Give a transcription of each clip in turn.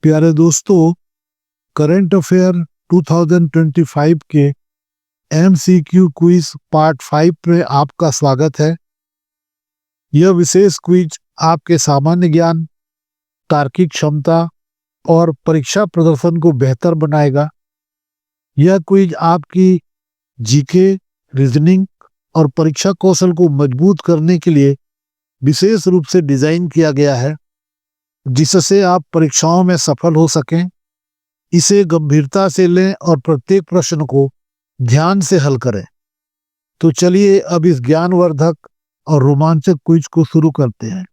प्यारे दोस्तों, current affair 2025 के एमसीक्यू क्विज पार्ट 5 में आपका स्वागत है। यह विशेष क्विज आपके सामान्य ज्ञान, तार्किक क्षमता और परीक्षा प्रदर्शन को बेहतर बनाएगा। यह क्विज आपकी जीके, रीजनिंग और परीक्षा कौशल को मजबूत करने के लिए विशेष रूप से डिजाइन किया गया है, जिससे आप परीक्षाओं में सफल हो सकें। इसे गंभीरता से लें और प्रत्येक प्रश्न को ध्यान से हल करें। तो चलिए अब इस ज्ञानवर्धक और रोमांचक क्विज को शुरू करते हैं।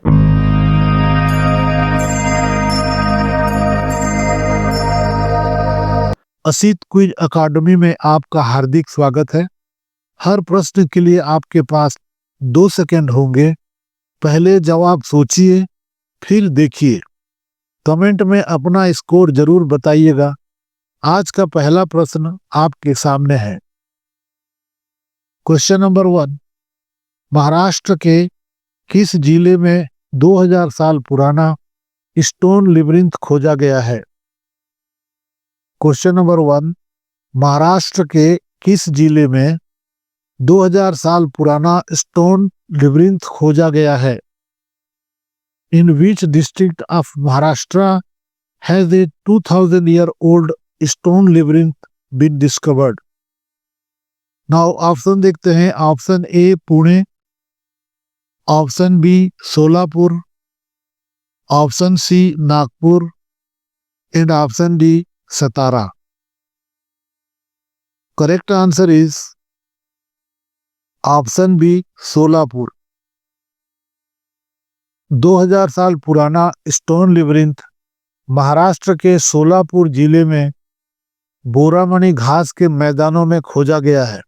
असित क्विज अकादमी में आपका हार्दिक स्वागत है। हर प्रश्न के लिए आपके पास 2 सेकंड होंगे। पहले जवाब सोचिए, फिर देखिए। कमेंट में अपना स्कोर जरूर बताइएगा। आज का पहला प्रश्न आपके सामने है। क्वेश्चन नंबर 1, महाराष्ट्र के किस जिले में 2000 साल पुराना स्टोन लिब्रिंथ खोजा गया है? क्वेश्चन नंबर 1, महाराष्ट्र के किस जिले में 2000 साल पुराना स्टोन लिब्रिंथ खोजा गया है? In which district of Maharashtra has a 2000-year-old stone labyrinth been discovered? Now option देखते हैं। Option A Pune, option B Solapur, option C Nagpur and option D Satara. Correct answer is option B Solapur. 2000 साल पुराना स्टोन लिब्रिंथ महाराष्ट्र के सोलापुर जिले में बोरामणि घास के मैदानों में खोजा गया है।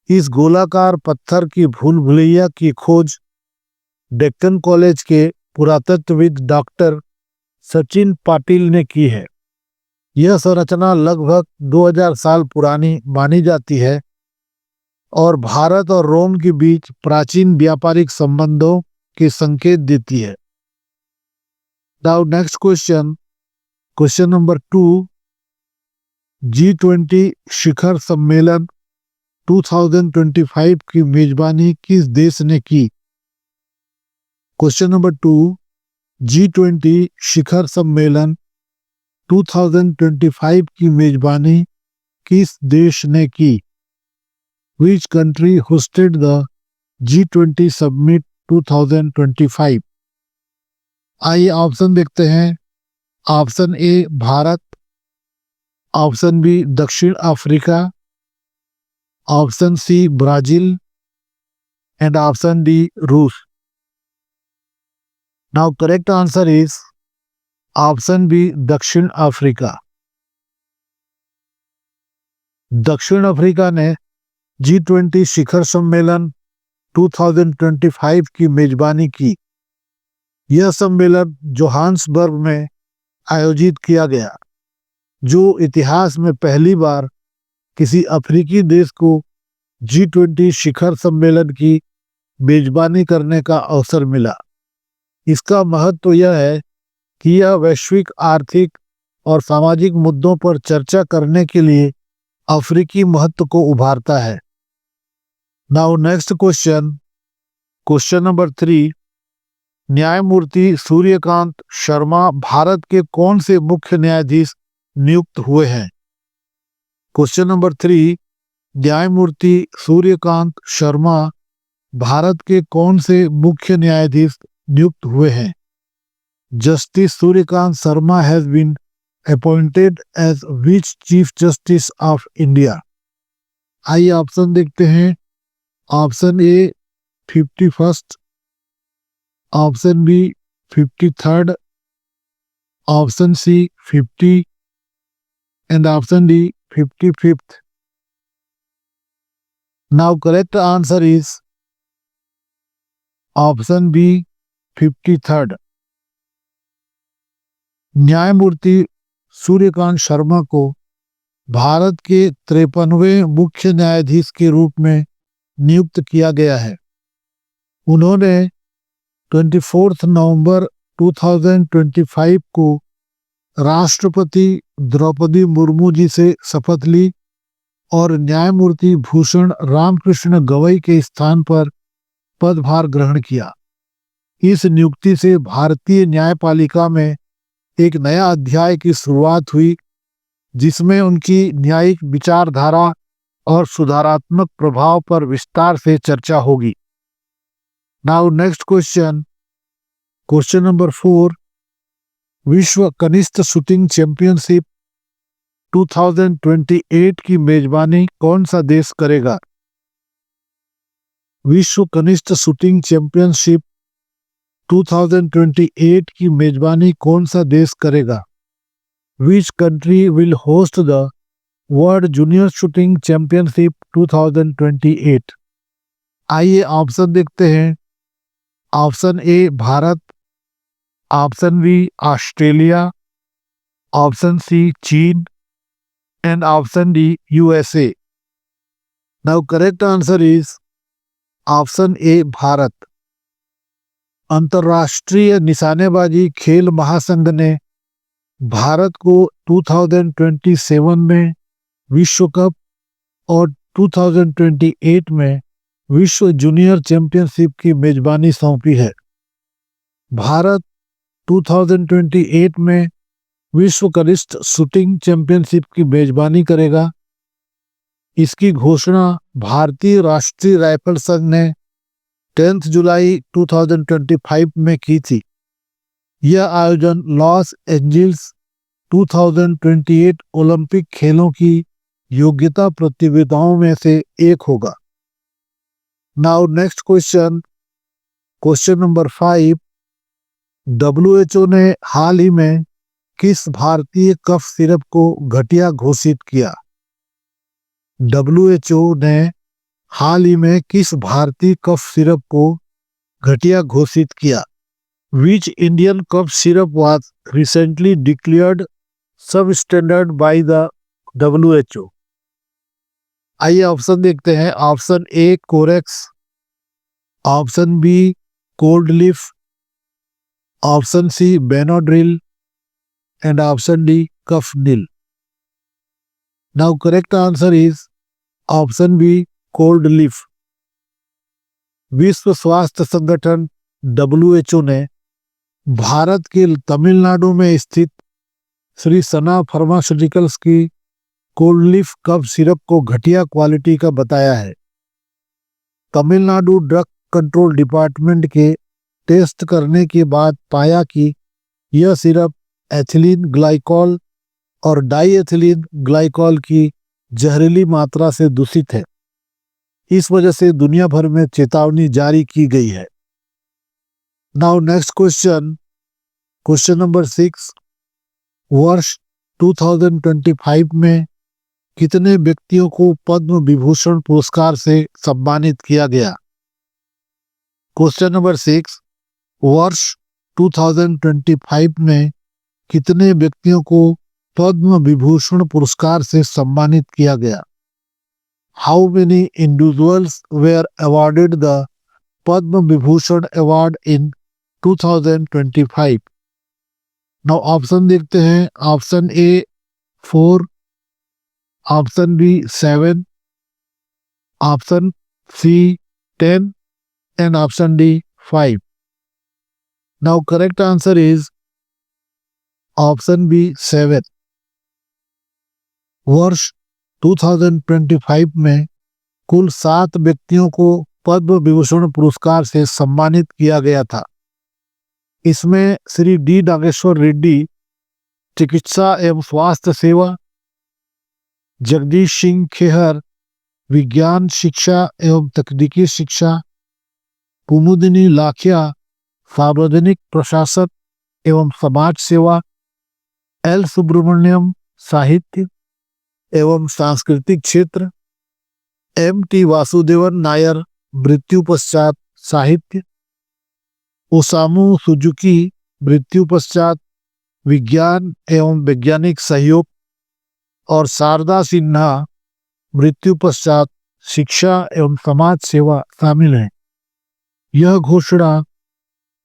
इस गोलाकार पत्थर की भूल भुलैया की खोज डेक्कन कॉलेज के पुरातत्वविद डॉक्टर सचिन पाटिल ने की है। यह संरचना लगभग 2000 साल पुरानी मानी जाती है और भारत और रोम के बीच प्राचीन व्यापारिक संबंधों के संकेत देती है। Now next question, question number 2, G20 शिखर सम्मेलन 2025 की मेजबानी किस देश ने की? क्वेश्चन नंबर 2, G20 शिखर सम्मेलन 2025 की मेजबानी किस देश ने की? Which country hosted the G20 summit 2025? आइए ऑप्शन देखते हैं। Option A Bharat, option B दक्षिण Africa, option C Brazil and option D रूस। Now correct answer is option B दक्षिण अफ्रीका। दक्षिण अफ्रीका ने G20 शिखर सम्मेलन 2025 की मेजबानी की। यह सम्मेलन जोहान्सबर्ग में आयोजित किया गया, जो इतिहास में पहली बार किसी अफ्रीकी देश को G20 शिखर सम्मेलन की मेजबानी करने का अवसर मिला। इसका महत्व यह है कि यह वैश्विक आर्थिक और सामाजिक मुद्दों पर चर्चा करने के लिए अफ्रीकी महत्व को उभारता है। Now next question, question number 3, न्यायमूर्ति सूर्यकांत शर्मा भारत के कौन से मुख्य न्यायाधीश नियुक्त हुए हैं? क्वेश्चन नंबर 3, न्यायमूर्ति सूर्यकांत शर्मा भारत के कौन से मुख्य न्यायाधीश नियुक्त हुए हैं? Justice Suryakant Sharma has been appointed as which chief justice of India? आइए ऑप्शन देखते हैं। Option A 51st, option B 53rd, option C 50 and option D 55th। Now correct answer is option B 53rd। न्यायमूर्ति सूर्यकांत शर्मा को भारत के 53वें मुख्य न्यायाधीश के रूप में नियुक्त किया गया है। उन्होंने 24 नवंबर 2025 को राष्ट्रपति द्रौपदी मुर्मू जी से शपथ ली और न्यायमूर्ति भूषण रामकृष्ण गवई के स्थान पर पदभार ग्रहण किया। इस नियुक्ति से भारतीय न्यायपालिका में एक नया अध्याय की शुरुआत हुई, जिसमें उनकी न्यायिक विचारधारा और सुधारात्मक प्रभाव पर विस्तार से चर्चा होगी। Now next question, question number 4। विश्व कनिष्ठ शूटिंग चैंपियनशिप 2028 की मेजबानी कौन सा देश करेगा? विश्व कनिष्ठ शूटिंग चैंपियनशिप 2028 की मेजबानी कौन सा देश करेगा? Which country will host the World Junior Shooting Championship 2028? आइए ऑप्शन देखते हैं। Option A Bharat, option B Australia, option C चीन and option D USA. Now correct answer is option A Bharat. अंतर्राष्ट्रीय निशानेबाजी खेल महासंघ ने भारत को 2027 में विश्व कप और 2028 में विश्व जूनियर चैंपियनशिप की मेजबानी सौंपी है। भारत 2028 में विश्व कनिष्ठ शूटिंग चैंपियनशिप की मेजबानी करेगा। इसकी घोषणा भारतीय राष्ट्रीय राइफल संघ ने 10 जुलाई 2025 में की थी। यह आयोजन लॉस एंजिल्स 2028 ओलंपिक खेलों की योग्यता प्रतियोगिताओं में से एक होगा। Now next question, question number 5। WHO ने हाल ही में किस भारतीय कफ सिरप को घटिया घोषित किया? WHO ने हाल ही में किस भारतीय कफ सिरप को घटिया घोषित किया? Which Indian cough syrup was recently declared substandard by the WHO? आइए ऑप्शन देखते हैं। Option A Corex, option B cold leaf, option C Benadryl and option D कफनिल। Now correct answer is option B cold leaf. विश्व स्वास्थ्य संगठन WHO ने भारत के तमिलनाडु में स्थित श्री सना फार्मास्यूटिकल्स की कोल्ड लीफ कफ सिरप को घटिया क्वालिटी का बताया है। तमिलनाडु ड्रग कंट्रोल डिपार्टमेंट के टेस्ट करने के बाद पाया कि यह सिरप एथिलीन ग्लाइकॉल और डाईएथिलीन ग्लाइकॉल की जहरीली मात्रा से दूषित है। इस वजह से दुनिया भर में चेतावनी जारी की गई है। Now next question, question number 6। वर्ष 2025 में कितने व्यक्तियों को पद्म विभूषण पुरस्कार से सम्मानित किया गया? Question number 6। वर्ष 2025 में कितने व्यक्तियों को पद्म विभूषण पुरस्कार से सम्मानित किया गया? How many individuals were awarded the Padma Vibhushan award in 2025? Now option देखते हैं। Option A 4, option B 7, option C 10 and option D 5। Now correct answer is option B 7। वर्ष 2025 में कुल 7 व्यक्तियों को पद्म विभूषण पुरस्कार से सम्मानित किया गया था। इसमें श्री डी नागेश्वर रेड्डी चिकित्सा एवं स्वास्थ्य सेवा, जगदीश सिंह खेहर विज्ञान शिक्षा एवं तकनीकी शिक्षा, कुमुदिनी लाखिया सार्वजनिक प्रशासन एवं समाज सेवा, एल सुब्रमण्यम साहित्य एवं सांस्कृतिक क्षेत्र, MT वासुदेवन नायर मृत्यु पश्चात साहित्य, ओसामू सुजुकी मृत्यु पश्चात विज्ञान एवं वैज्ञानिक सहयोग और शारदा सिन्हा मृत्यु पश्चात शिक्षा एवं समाज सेवा शामिल हैं। यह घोषणा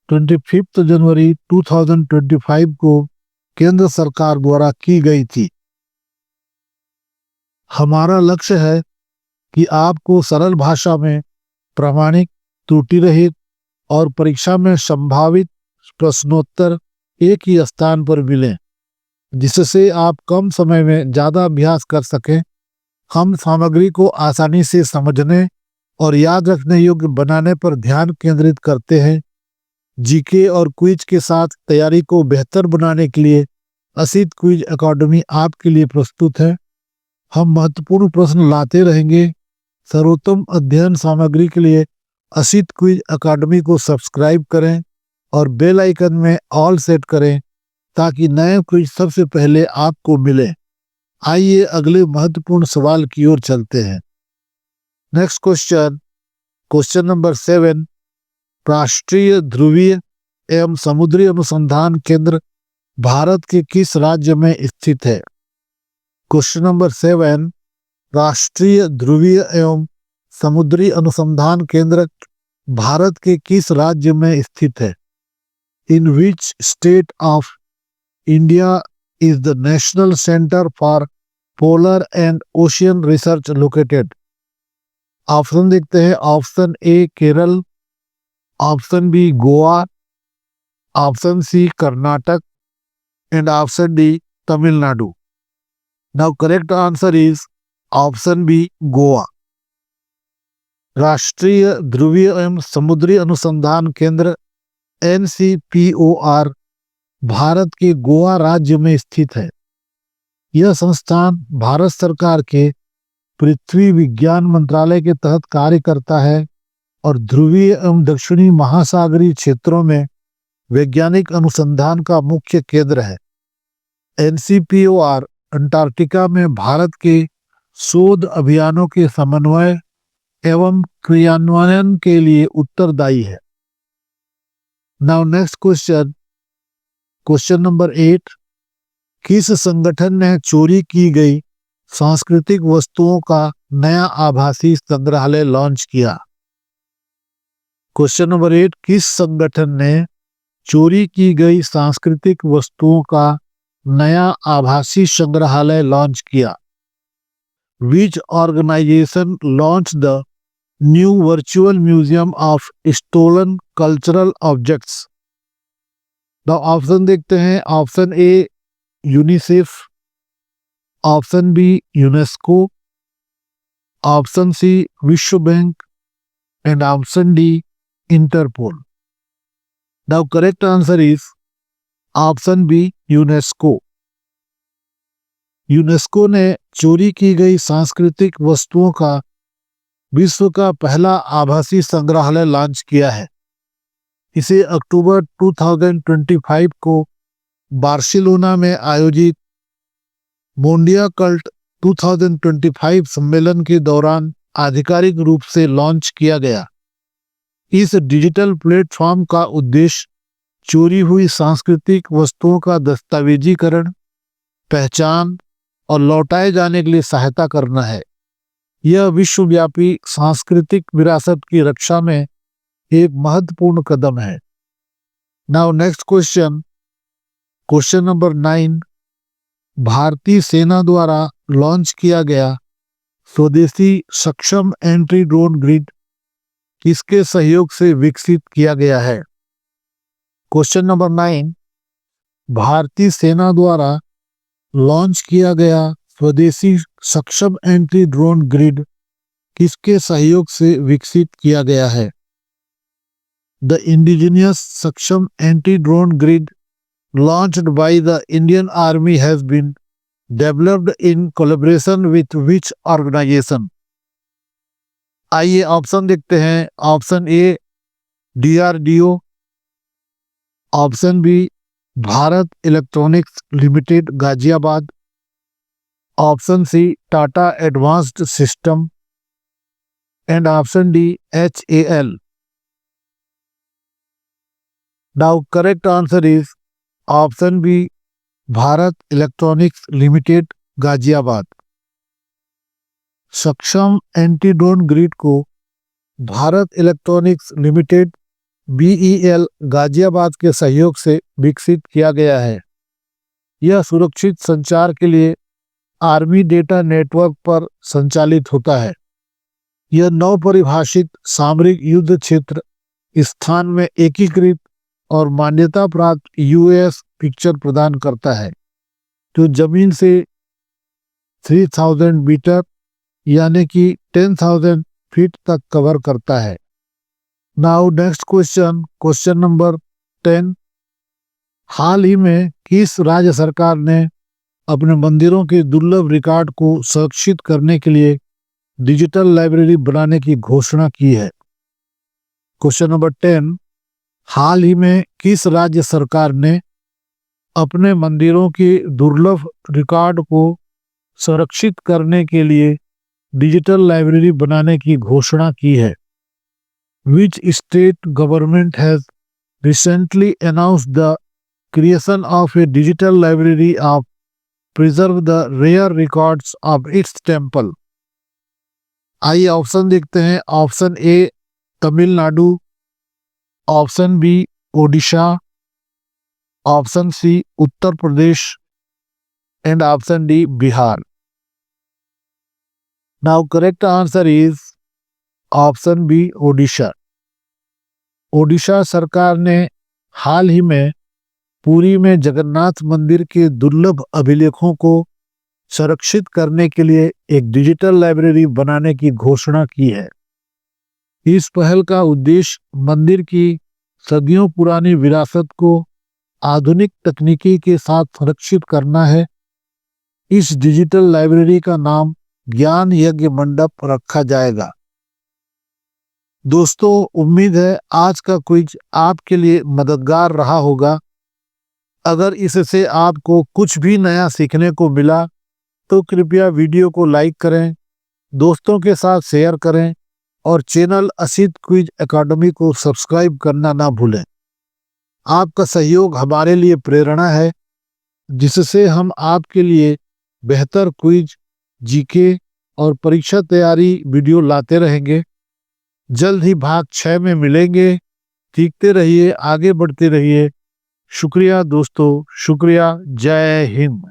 25 जनवरी 2025 को केंद्र सरकार द्वारा की गई थी। हमारा लक्ष्य है कि आपको सरल भाषा में प्रामाणिक, त्रुटि रहित और परीक्षा में संभावित प्रश्नोत्तर एक ही स्थान पर मिलें, जिससे आप कम समय में ज़्यादा अभ्यास कर सकें। हम सामग्री को आसानी से समझने और याद रखने योग्य बनाने पर ध्यान केंद्रित करते हैं। जीके और क्विज के साथ तैयारी को बेहतर बनाने के लिए असित क्विज अकादमी आपके लिए प्रस्तुत है। हम महत्वपूर्ण प्रश्न लाते रहेंगे। सर्वोत्तम अध्ययन सामग्री के लिए असित क्विज अकादमी को सब्सक्राइब करें और बेल आइकन में ऑल सेट करें ताकि नए क्विज सबसे पहले आपको मिले। आइए अगले महत्वपूर्ण सवाल की ओर चलते हैं। Next question, question number 7। राष्ट्रीय ध्रुवीय एवं समुद्री अनुसंधान केंद्र भारत के किस राज्य में स्थित है? Question number 7। राष्ट्रीय ध्रुवीय एवं समुद्री अनुसंधान केंद्र भारत के किस राज्य में स्थित है? In which state of India is the national centre for polar and ocean research located? Option देखते हैं। Option A Kerala, option B Goa, option C Karnataka and option D Tamil Nadu. Now correct answer is option B Goa. राष्ट्रीय ध्रुवीय एवं समुद्री अनुसंधान केंद्र NCPOR Bharat के गोवा राज्य में स्थित है। यह संस्थान भारत सरकार के पृथ्वी विज्ञान मंत्रालय के तहत कार्य करता है और ध्रुवीय एवं दक्षिणी महासागरीय क्षेत्रों में वैज्ञानिक अनुसंधान का मुख्य केंद्र है। NCPOR अंटार्कटिका में भारत के शोध अभियानों के समन्वय एवं क्रियान्वयन के लिए उत्तरदायी है। Now next question, question number 8। किस संगठन ने चोरी की गई सांस्कृतिक वस्तुओं का नया आभासी संग्रहालय लॉन्च किया? Question number 8। किस संगठन ने चोरी की गई सांस्कृतिक वस्तुओं का नया आभासी संग्रहालय लॉन्च किया? Which organization launched the new virtual museum of stolen cultural objects? Now option देखते हैं। Option A UNICEF, option B UNESCO, option C विश्व bank and option D Interpol. Now correct answer is option B UNESCO. UNESCO ने चोरी की गई सांस्कृतिक वस्तुओं का विश्व का पहला आभासी संग्रहालय लॉन्च किया है। इसे अक्टूबर 2025 को बार्सिलोना में आयोजित मोंडिया कल्ट 2025 सम्मेलन के दौरान आधिकारिक रूप से लॉन्च किया गया। इस डिजिटल प्लेटफॉर्म का उद्देश्य चोरी हुई सांस्कृतिक वस्तुओं का दस्तावेजीकरण, पहचान और लौटाए जाने के लिए सहायता करना है। यह विश्वव्यापी सांस्कृतिक विरासत की रक्षा में एक महत्वपूर्ण कदम है। Now next question, question number 9। भारतीय सेना द्वारा लॉन्च किया गया स्वदेशी सक्षम एंट्री ड्रोन ग्रिड किसके सहयोग से विकसित किया गया है? Question number 9। भारतीय सेना द्वारा लॉन्च किया गया स्वदेशी सक्षम एंट्री ड्रोन ग्रिड किसके सहयोग से विकसित किया गया है? द इंडिजिनियस सक्षम anti drone grid launched by the Indian Army has been developed in collaboration with which organization? आइए ऑप्शन देखते हैं। Option A DRDO, option B Bharat electronics limited Ghaziabad, option C Tata advanced system and option D HAL। Now correct answer is option B Bharat electronics limited Ghaziabad. Saksham anti drone grid को Bharat electronics limited BEL Ghaziabad के सहयोग से विकसित किया गया है। यह सुरक्षित संचार के लिए आर्मी डेटा नेटवर्क पर संचालित होता है। यह नव परिभाषित सामरिक युद्ध क्षेत्र स्थान में एकीकृत और मान्यता प्राप्त यूएस पिक्चर प्रदान करता है, जो जमीन से 3000 मीटर यानी कि 10,000 फीट तक कवर करता है। Now next question number 10। हाल ही में किस राज्य सरकार ने अपने मंदिरों के दुर्लभ रिकॉर्ड को संरक्षित करने के लिए डिजिटल लाइब्रेरी बनाने की घोषणा की है? Question number 10। हाल ही में किस राज्य सरकार ने अपने मंदिरों के दुर्लभ रिकॉर्ड को संरक्षित करने के लिए डिजिटल लाइब्रेरी बनाने की घोषणा की है? Which state government has recently announced the creation of a digital library of preserve the rare records of its temple? आइए ऑप्शन देखते हैं। Option A Tamil Nadu, option B Odisha, option C Uttar Pradesh and option D Bihar. Now correct answer is option B Odisha. Odisha सरकार ने हाल ही में पुरी में जगन्नाथ मंदिर के दुर्लभ अभिलेखों को संरक्षित करने के लिए एक डिजिटल लाइब्रेरी बनाने की घोषणा की है। इस पहल का उद्देश्य मंदिर की सदियों पुरानी विरासत को आधुनिक तकनीकी के साथ संरक्षित करना है। इस डिजिटल लाइब्रेरी का नाम ज्ञान यज्ञ मंडप रखा जाएगा। दोस्तों, उम्मीद है आज का क्विज आपके लिए मददगार रहा होगा। अगर इससे आपको कुछ भी नया सीखने को मिला तो कृपया वीडियो को लाइक करें, दोस्तों के साथ शेयर करें और चैनल असित क्विज एकेडमी को सब्सक्राइब करना ना भूलें। आपका सहयोग हमारे लिए प्रेरणा है, जिससे हम आपके लिए बेहतर क्विज, जीके और परीक्षा तैयारी वीडियो लाते रहेंगे। जल्द ही भाग 6 में मिलेंगे। सीखते रहिए, आगे बढ़ते रहिए। शुक्रिया दोस्तों, शुक्रिया। जय हिंद।